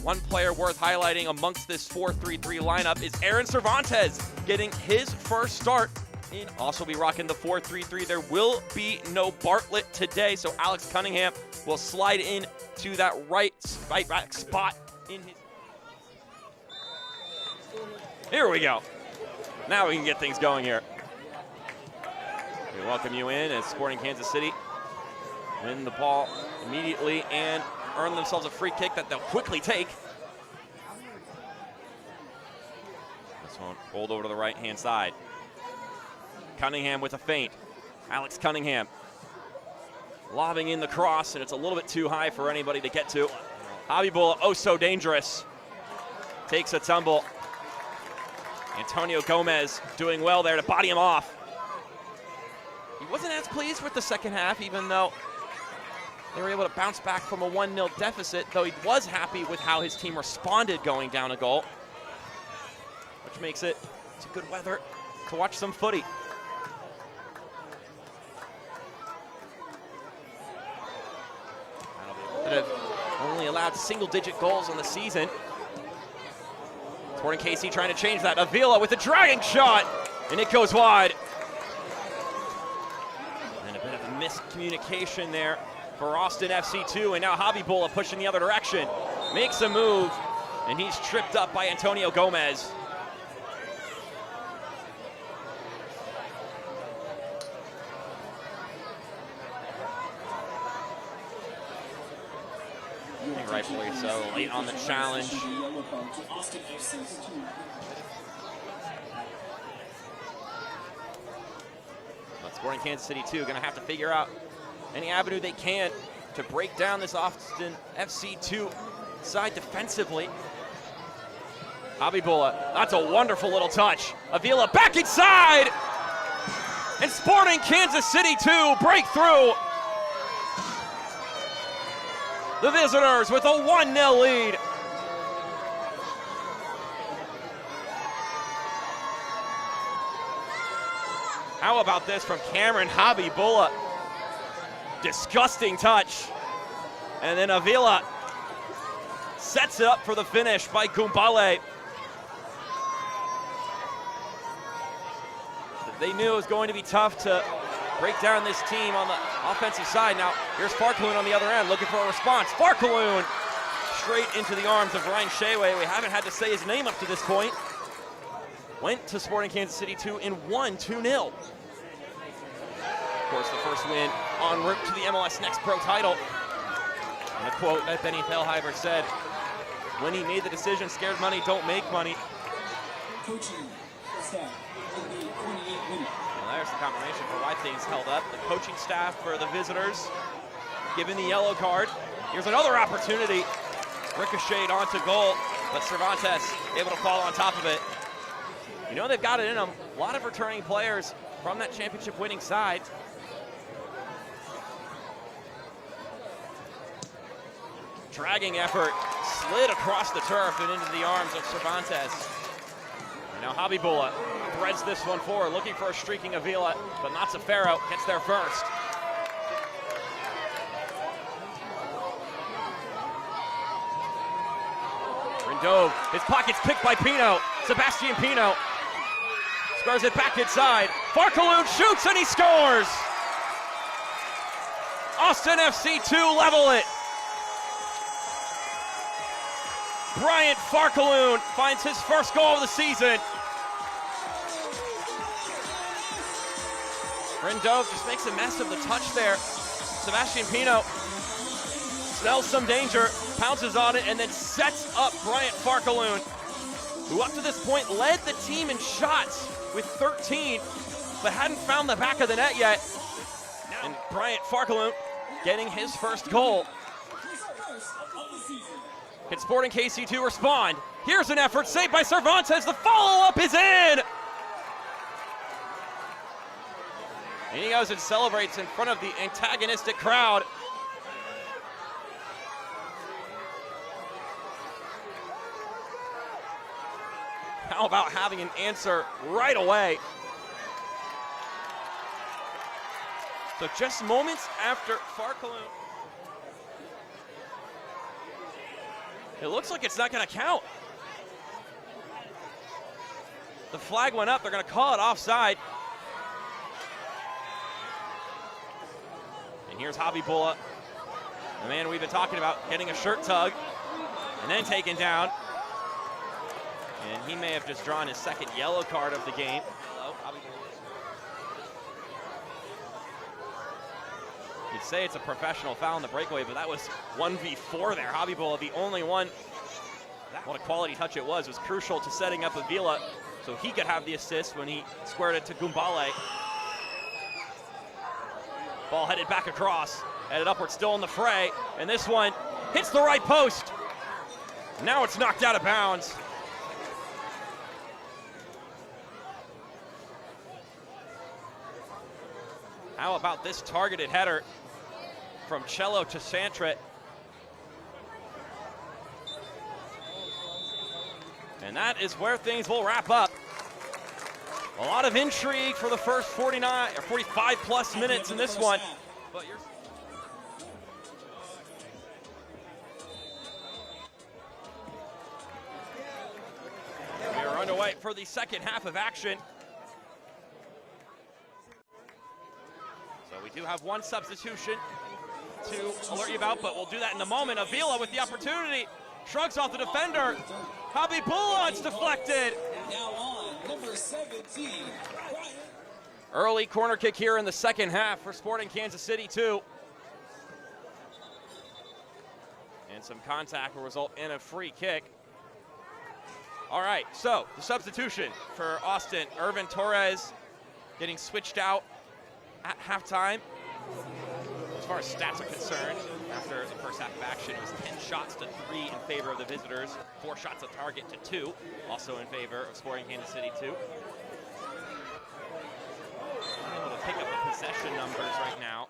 One player worth highlighting amongst this 4-3-3 lineup is Aaron Cervantes, getting his first start. Also be rocking the 4-3-3. There will be no Bartlett today, so Alex Cunningham will slide in to that right back spot in his. Here we go. Now we can get things going here. We welcome you in as Sporting Kansas City win the ball immediately and earn themselves a free kick that they'll quickly take. This one rolled over to the right-hand side. Cunningham with a feint. Alex Cunningham lobbing in the cross, and it's a little bit too high for anybody to get to. Habibullah, oh so dangerous, takes a tumble. Antonio Gomez doing well there to body him off. He wasn't as pleased with the second half, even though they were able to bounce back from a 1-0 deficit, though he was happy with how his team responded going down a goal, which makes it's a good weather to watch some footy. That have only allowed single-digit goals on the season. Sporting KC trying to change that. Avila with a dragging shot, and it goes wide. And a bit of a miscommunication there for Austin FC2, and now Habibullah pushing the other direction. Makes a move, and he's tripped up by Antonio Gomez. Rightfully so, late on the challenge. But Sporting Kansas City 2 going to have to figure out any avenue they can to break down this Austin FC2 side defensively. Habibullah, that's a wonderful little touch. Avila back inside! And Sporting Kansas City 2 break through. The visitors with a 1-0 lead. How about this from Cameron Habibullah? Disgusting touch. And then Avila sets it up for the finish by Gumbale. They knew it was going to be tough to break down this team on the offensive side. Now, here's Farkaloon on the other end, looking for a response. Farkaloon straight into the arms of Ryan Sheway. We haven't had to say his name up to this point. Went to Sporting Kansas City 2 and won 2-0. Of course, the first win en route to the MLS Next Pro title. And a quote that Benny Feilhaber said, when he made the decision, scared money don't make money. Coaching staff will be 28 minutes. There's the confirmation for why things held up. The coaching staff for the visitors given the yellow card. Here's another opportunity. Ricocheted onto goal, but Cervantes able to fall on top of it. You know they've got it in them. A lot of returning players from that championship winning side. Dragging effort, slid across the turf and into the arms of Cervantes. And now Habibullah threads this one forward, looking for a streaking Avila, but Mazzaferro gets there first. Rindove, his pocket's picked by Pino. Sebastian Pino squares it back inside. Farkaloon shoots and he scores! Austin FC2 level it. Bryant Farkaloon finds his first goal of the season. Rindove just makes a mess of the touch there. Sebastian Pino smells some danger, pounces on it, and then sets up Bryant Farkaloon, who up to this point led the team in shots with 13, but hadn't found the back of the net yet. And Bryant Farkaloon getting his first goal. Can Sporting KC2 respond? Here's an effort saved by Cervantes. The follow-up is in! And he goes and celebrates in front of the antagonistic crowd. How about having an answer right away? So just moments after Farkaloon It looks like it's not going to count. The flag went up. They're going to call it offside. And here's Habibullah, the man we've been talking about, getting a shirt tug and then taken down. And he may have just drawn his second yellow card of the game. You'd say it's a professional foul in the breakaway, but that was 1v4 there. Habibullah, the only one. What a quality touch it was crucial to setting up Avila so he could have the assist when he squared it to Gumbale. Ball headed back across, headed upward, still in the fray, and this one hits the right post. Now it's knocked out of bounds. How about this targeted header from Cello to Santret? And that is where things will wrap up. A lot of intrigue for the first 45 plus minutes in this one. But we are underway for the second half of action. So we do have one substitution to alert you about, but we'll do that in a moment. Avila with the opportunity, shrugs off the defender. Habibullah, it's deflected. Now on, number 17, Brian. Early corner kick here in the second half for Sporting Kansas City 2. And some contact will result in a free kick. All right, so the substitution for Austin, Irvin Torres getting switched out at halftime. As far as stats are concerned, after the first half of action, it was 10 shots to 3 in favor of the visitors, 4 shots on target to 2, also in favor of Sporting Kansas City 2. I'm able to pick up the possession numbers right now.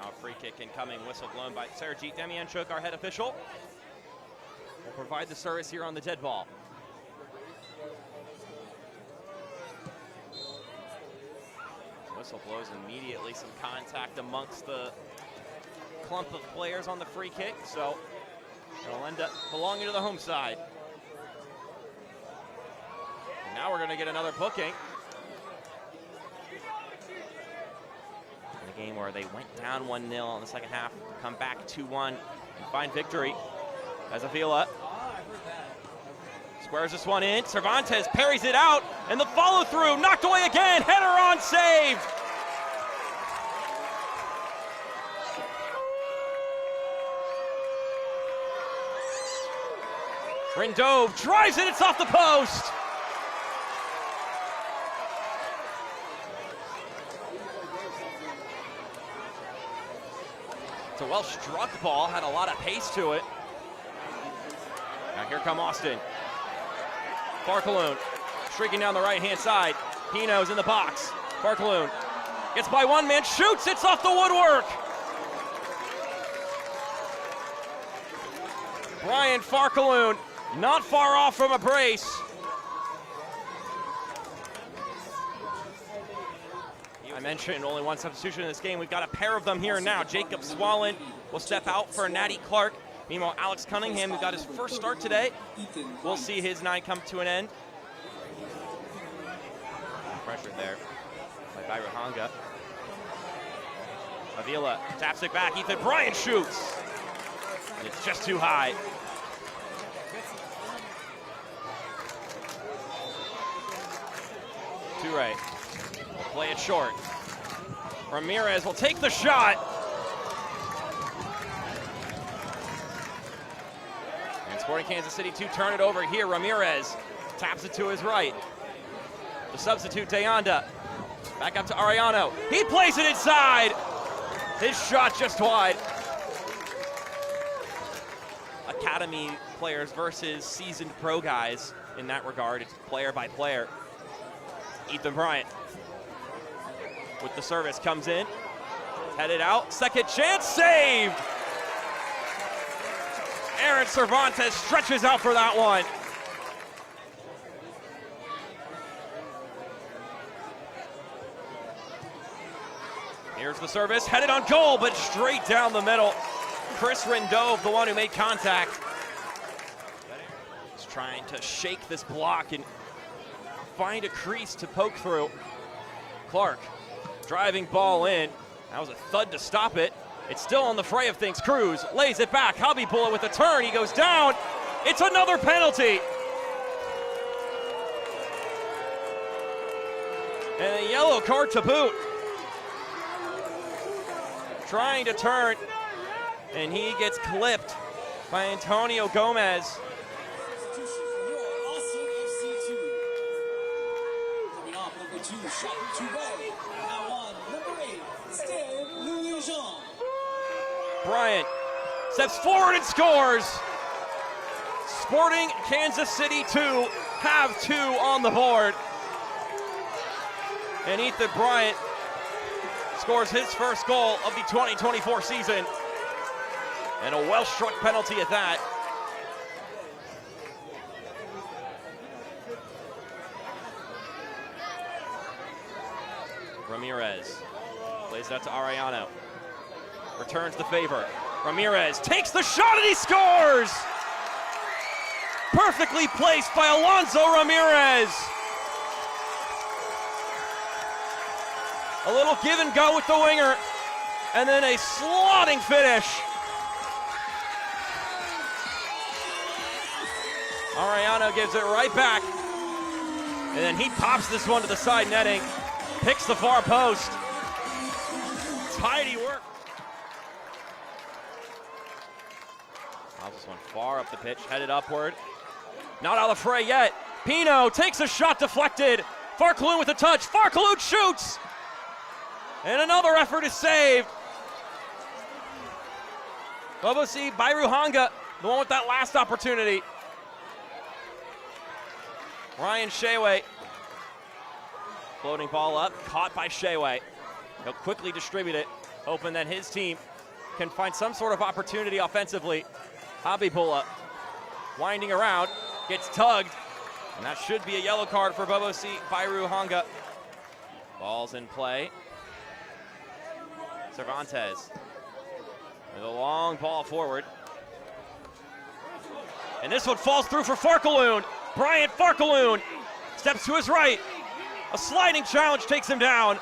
Now a free kick incoming, whistle blown by Sergej Demianchuk, our head official. Will provide the service here on the dead ball. Whistle blows immediately, some contact amongst the clump of players on the free kick, so it'll end up belonging to the home side. And now we're going to get another booking. In a game where they went down 1-0 in the second half, come back 2-1 and find victory. As Avila squares this one in, Cervantes parries it out, and the follow through, knocked away again, header on, saved. Rindove drives it, it's off the post. It's a well struck ball, had a lot of pace to it. Now here come Austin. Farkaloon streaking down the right-hand side. Pino's in the box. Farkaloon gets by one man, shoots, it's off the woodwork. Brian Farkaloon not far off from a brace. I mentioned only one substitution in this game. We've got a pair of them here now. Jacob Swallen will step out for Natty Clark. Meanwhile, Alex Cunningham, who got his first start today, we'll see his night come to an end. Pressured there by Byron Hanga. Avila taps it back. Ethan Bryant shoots. And it's just too high. Toure will play it short. Ramirez will take the shot. And Sporting Kansas City 2 turn it over here. Ramirez taps it to his right. The substitute, Deanda. Back up to Ariano. He plays it inside. His shot just wide. Academy players versus seasoned pro guys in that regard. It's player by player. Ethan Bryant with the service comes in. Headed out. Second chance. Saved. Aaron Cervantes stretches out for that one. Here's the service, headed on goal, but straight down the middle. Chris Rendove, the one who made contact. He's trying to shake this block and find a crease to poke through. Clark, driving ball in. That was a thud to stop it. It's still on the fray of things. Cruz lays it back. Habibullah with a turn. He goes down. It's another penalty. And a yellow card to boot. Trying to turn, and he gets clipped by Antonio Gomez. Substitution for Austin FC 2. Coming off number 2, shot Touré. Now on number 8, Steve Louis-Jean. Bryant steps forward and scores. Sporting Kansas City 2 have 2 on the board. And Ethan Bryant scores his first goal of the 2024 season. And a well-struck penalty at that. Ramirez plays that to Arellano. Returns the favor. Ramirez takes the shot and he scores! Perfectly placed by Alonso Ramirez. A little give and go with the winger, and then a slotting finish. Arellano gives it right back, and then he pops this one to the side netting, picks the far post. Tidy work. Pops this one far up the pitch, headed upward. Not out of the fray yet. Pino takes a shot deflected. Farkaloon with a touch. Farkaloon shoots! And another effort is saved. Bobosi Bairuhanga, the one with that last opportunity. Ryan Sheway. Floating ball up, caught by Sheway. He'll quickly distribute it, hoping that his team can find some sort of opportunity offensively. Habibullah winding around, gets tugged, and that should be a yellow card for Bobosi Bairuhanga. Ball's in play. Cervantes with a long ball forward. And this one falls through for Farkaloon. Bryant Farkaloon steps to his right. A sliding challenge takes him down.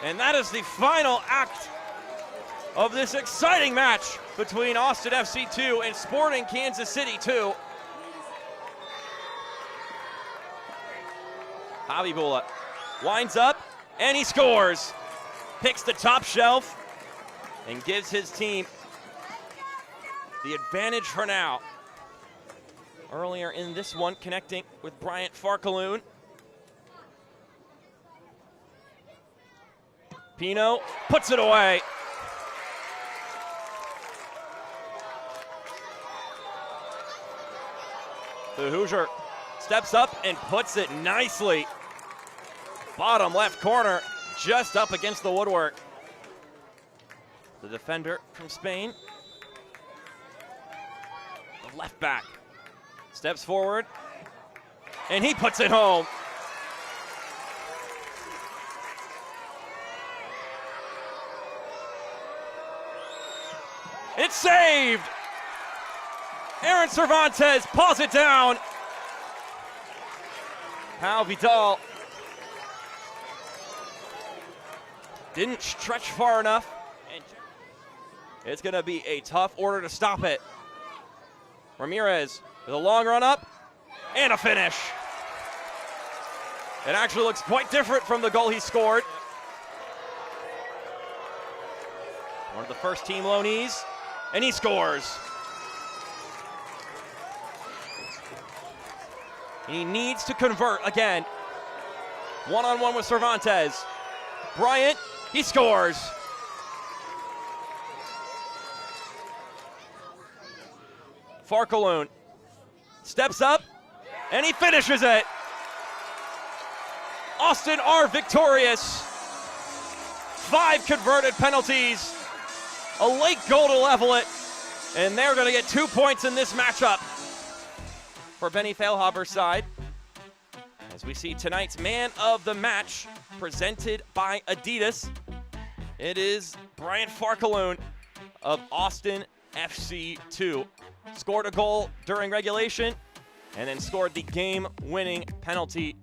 And that is the final act of this exciting match between Austin FC 2 and Sporting Kansas City 2. Habibullah winds up and he scores. Picks the top shelf and gives his team the advantage for now. Earlier in this one, connecting with Bryant Farkaloon. Pino puts it away. The Hoosier steps up and puts it nicely. Bottom left corner, just up against the woodwork. The defender from Spain. The left back steps forward, and he puts it home. It's saved. Aaron Cervantes paws it down. Pau Vidal didn't stretch far enough. And it's going to be a tough order to stop it. Ramirez with a long run up and a finish. It actually looks quite different from the goal he scored. One of the first team loanees, and he scores. He needs to convert again. One-on-one with Cervantes. Bryant, he scores. Farkaloon steps up, and he finishes it. Austin are victorious. 5 converted penalties, a late goal to level it, and they're going to get 2 points in this matchup for Benny Feilhaber's side. As we see tonight's man of the match presented by Adidas, it is Bryant Farkalone of Austin FC2. Scored a goal during regulation and then scored the game-winning penalty